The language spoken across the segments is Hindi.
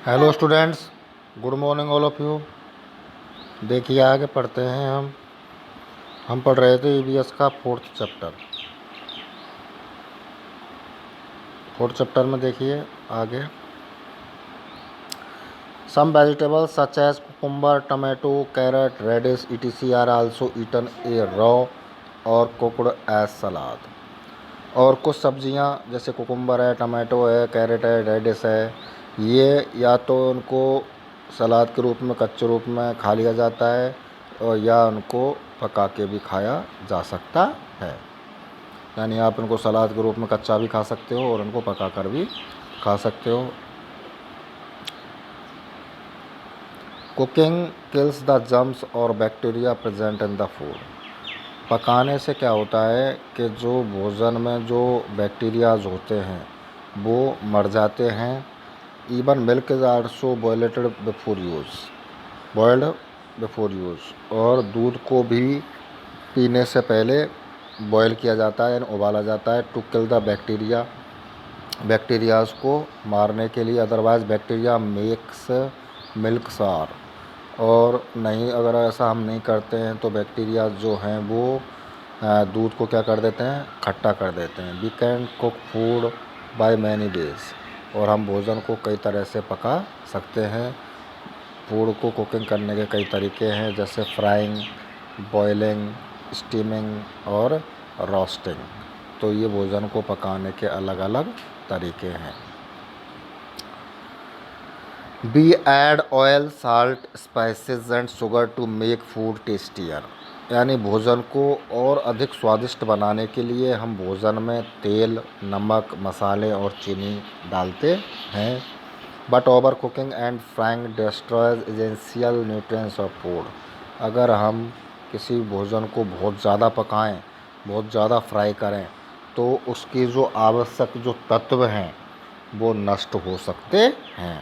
Hello students, good morning all of you. देखिए आगे पढ़ते हैं। हम पढ़ रहे थे ईवीएस का फोर्थ चैप्टर में देखिए आगे। Some vegetables such as cucumber, tomato, carrot, radish etc are also eaten a raw or cooked as salad. और कुछ सब्जियां जैसे कुकुम्बर है, टमाटो है, कैरेट है, रेडिश है, ये या तो उनको सलाद के रूप में कच्चे रूप में खा लिया जाता है और या उनको पका के भी खाया जा सकता है। यानी आप इनको सलाद के रूप में कच्चा भी खा सकते हो और उनको पका कर भी खा सकते हो। कुकिंग किल्स द जर्म्स और bacteria present in the food. पकाने से क्या होता है कि जो भोजन में जो बैक्टीरियाज होते हैं वो मर जाते हैं। Even milk is also boiled before use. और दूध को भी पीने से पहले बॉयल किया जाता है, यानी उबाला जाता है, टू किल द बैक्टीरियाज को मारने के लिए। अदरवाइज बैक्टीरिया मेक्स मिल्क सार। और नहीं, अगर ऐसा हम नहीं करते हैं तो बैक्टीरिया जो हैं वो दूध को क्या कर देते हैं, खट्टा कर देते हैं। We can cook food by many ways. और हम भोजन को कई तरह से पका सकते हैं। फूड को कुकिंग करने के कई तरीके हैं, जैसे फ्राइंग, बॉयलिंग, स्टीमिंग और रोस्टिंग। तो ये भोजन को पकाने के अलग अलग तरीके हैं। We add oil, salt, spices and sugar to make food tastier. यानी भोजन को और अधिक स्वादिष्ट बनाने के लिए हम भोजन में तेल, नमक, मसाले और चीनी डालते हैं। But over cooking and frying destroys essential nutrients of food. अगर हम किसी भोजन को बहुत ज़्यादा पकाएं, बहुत ज़्यादा फ्राई करें, तो उसकी जो आवश्यक जो तत्व हैं वो नष्ट हो सकते हैं।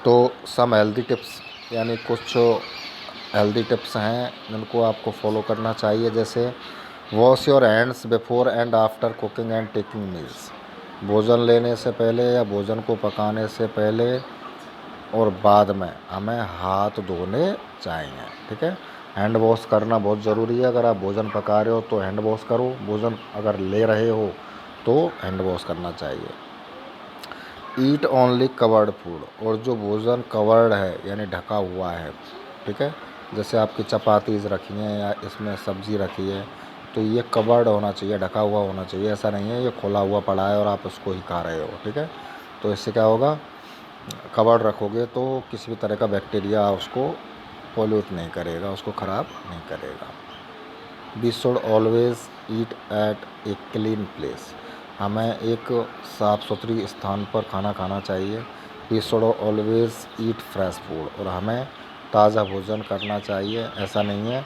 तो सम हेल्दी टिप्स, यानी कुछ हेल्दी टिप्स हैं जिनको आपको फॉलो करना चाहिए, जैसे wash your hands before and after cooking and taking meals. भोजन लेने से पहले या भोजन को पकाने से पहले और बाद में हमें हाथ धोने चाहिए। ठीक है, हैंड वॉश करना बहुत ज़रूरी है। अगर आप भोजन पका रहे हो तो हैंड वॉश करो, भोजन अगर ले रहे हो तो हैंड वॉश करना चाहिए। Eat only covered food. और जो भोजन कवर्ड है यानी ढका हुआ है, ठीक है, जैसे आपकी चपातीज़ रखी हैं या इसमें सब्ज़ी रखी है, तो ये कवर्ड होना चाहिए, ढका हुआ होना चाहिए। ऐसा नहीं है ये खुला हुआ पड़ा है और आप उसको ही खा रहे हो। ठीक है, तो इससे क्या होगा, कवर्ड रखोगे तो किसी भी तरह का बैक्टीरिया उसको पॉल्यूट नहीं करेगा, उसको ख़राब नहीं करेगा। We should always eat at a clean place. हमें एक साफ़ सुथरी स्थान पर खाना खाना चाहिए। We should always eat fresh food. और हमें ताज़ा भोजन करना चाहिए। ऐसा नहीं है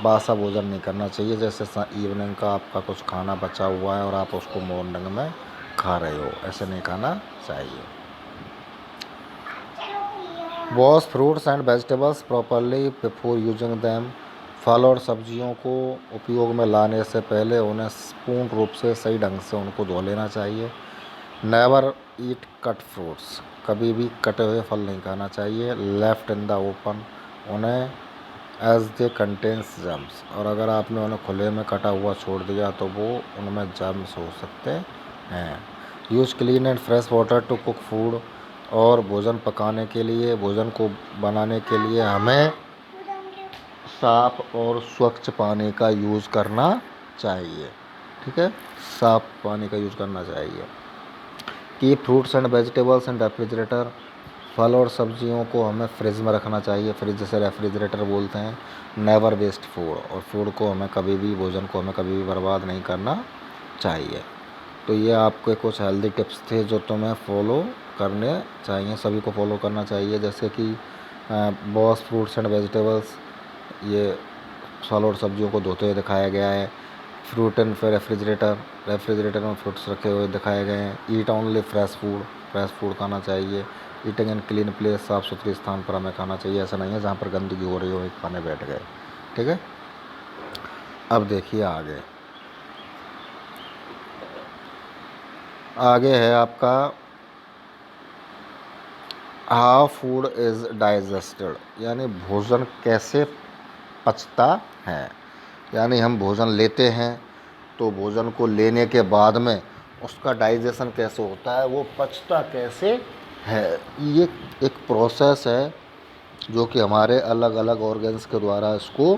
बासा भोजन नहीं करना चाहिए, जैसे इवनिंग का आपका कुछ खाना बचा हुआ है और आप उसको मॉर्निंग में खा रहे हो, ऐसे नहीं खाना चाहिए। Wash fruits and vegetables properly before using them. फल और सब्जियों को उपयोग में लाने से पहले उन्हें पूर्ण रूप से सही ढंग से उनको धो लेना चाहिए। नेवर ईट कट फ्रूट्स। कभी भी कटे हुए फल नहीं खाना चाहिए। लेफ्ट इन द ओपन, उन्हें एज दे कंटेन्स जर्म्स। और अगर आपने उन्हें खुले में कटा हुआ छोड़ दिया तो वो उनमें जर्म्स हो सकते हैं। Use clean and fresh water to cook food. और भोजन पकाने के लिए, भोजन को बनाने के लिए हमें साफ़ और स्वच्छ पानी का यूज़ करना चाहिए। ठीक है, साफ़ पानी का यूज़ करना चाहिए। Keep fruits and vegetables in refrigerator. फल और सब्जियों को हमें फ्रिज में रखना चाहिए। फ्रिज से रेफ्रिजरेटर बोलते हैं। Never waste food. और फूड को हमें कभी भी, भोजन को हमें कभी भी बर्बाद नहीं करना चाहिए। तो ये आपके कुछ हेल्दी टिप्स थे जो तुम्हें फॉलो करने चाहिए, सभी को फॉलो करना चाहिए। जैसे कि वॉश फ्रूट्स एंड वेजिटेबल्स, ये फल और सब्जियों को धोते हुए दिखाया गया है। फ्रूट एंड रेफ्रिजरेटर में फ्रूट्स रखे हुए दिखाए गए हैं। ईट ओनली फ्रेश फूड खाना चाहिए। ईटिंग इन क्लीन प्लेस, साफ़ सुथरे स्थान पर हमें खाना चाहिए। ऐसा नहीं है जहाँ पर गंदगी हो रही हो एक खाने बैठ गए। ठीक है, अब देखिए आगे है आपका हाउ फूड इज़ डाइजेस्टेड, यानी भोजन कैसे पचता है। यानी हम भोजन लेते हैं तो भोजन को लेने के बाद में उसका डाइजेशन कैसे होता है, वो पचता कैसे है। ये एक प्रोसेस है जो कि हमारे अलग अलग ऑर्गन्स के द्वारा इसको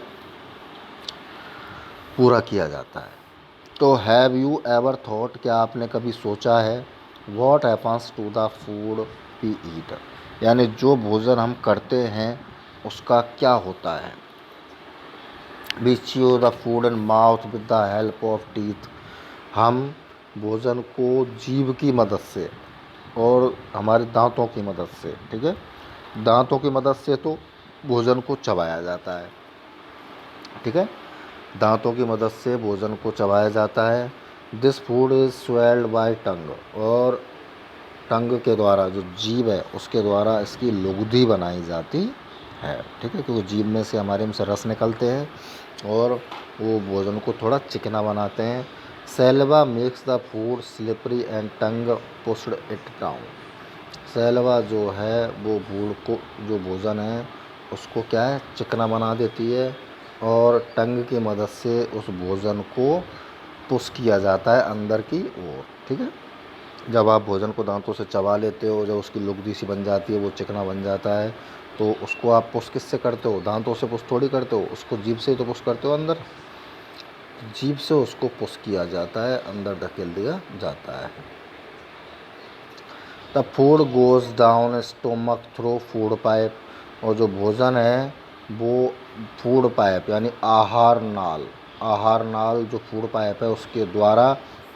पूरा किया जाता है। तो हैव यू एवर थॉट, क्या आपने कभी सोचा है, what happens to the food we eat, यानी जो भोजन हम करते हैं उसका क्या होता है। We chew the food in mouth with the help of teeth, हम भोजन को जीभ की मदद से और हमारे दांतों की मदद से, ठीक है, दांतों की मदद से तो भोजन को चबाया जाता है, ठीक है, दांतों की मदद से भोजन को चबाया जाता है। This food is swallowed by tongue, और टंग के द्वारा, जो जीभ है उसके द्वारा इसकी लुगदी बनाई जाती है, ठीक है, क्योंकि जीभ में से हमारे में से रस निकलते हैं और वो भोजन को थोड़ा चिकना बनाते हैं। Saliva makes the food slippery and tongue pushed it down, saliva जो है वो फूड को, जो भोजन है उसको क्या है, चिकना बना देती है और टंग की मदद से उस भोजन को पुश किया जाता है अंदर की ओर, ठीक है। जब आप भोजन को दांतों से चबा लेते हो, जब उसकी लुगदी सी बन जाती है, वो चिकना बन जाता है, तो उसको आप पुश किससे करते हो, दांतों से पुश थोड़ी करते हो, उसको जीभ से तो पुश करते हो अंदर, जीभ से उसको पुश किया जाता है, अंदर धकेल दिया जाता है। The food goes down stomach through food pipe, और जो भोजन है वो फूड पाइप यानी आहार नाल जो फूड पाइप है उसके द्वारा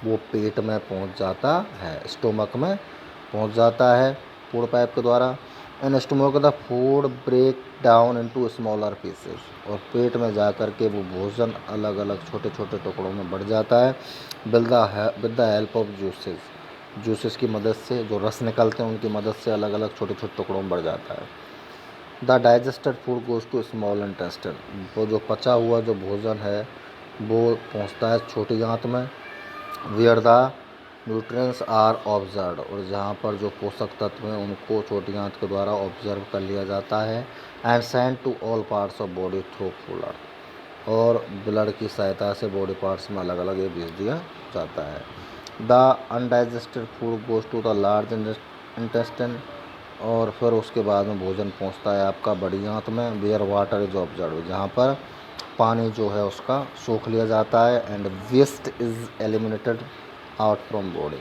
वो पेट में पहुंच जाता है, स्टोमक में पहुंच जाता है फूड पाइप के द्वारा। In stomach the food break down into smaller pieces, और पेट में जा कर के वो भोजन अलग अलग छोटे छोटे टुकड़ों में बढ़ जाता है। With the help of juices की मदद से, जो रस निकलते हैं उनकी मदद से अलग अलग छोटे छोटे टुकड़ों में बढ़ जाता है। The digested food goes to small intestine, वो जो पचा हुआ जो भोजन है वो पहुंचता है छोटी आंत में। Where the nutrients are observe, और जहाँ पर जो पोषक तत्व हैं उनको छोटी आंत के द्वारा ऑब्जर्व कर लिया जाता है। And send to all parts of body through blood, और ब्लड की सहायता से बॉडी पार्ट्स में अलग अलग ये भेज दिया जाता है। The undigested food goes to the large intestine, और फिर उसके बाद में भोजन पहुंचता है आपका बड़ी आंत में। वेयर वाटर इज ऑब्जर्व, जहाँ पर पानी जो है उसका सोख लिया जाता है। And waste is eliminated out from body,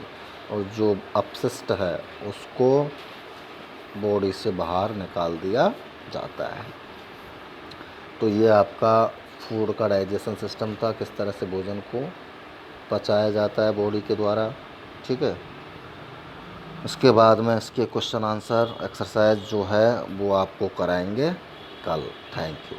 और जो अपशिष्ट है उसको बॉडी से बाहर निकाल दिया जाता है। तो ये आपका फूड का डाइजेशन सिस्टम था, किस तरह से भोजन को पचाया जाता है बॉडी के द्वारा, ठीक है। इसके बाद में इसके क्वेश्चन आंसर एक्सरसाइज जो है वो आपको कराएंगे कल। Thank you.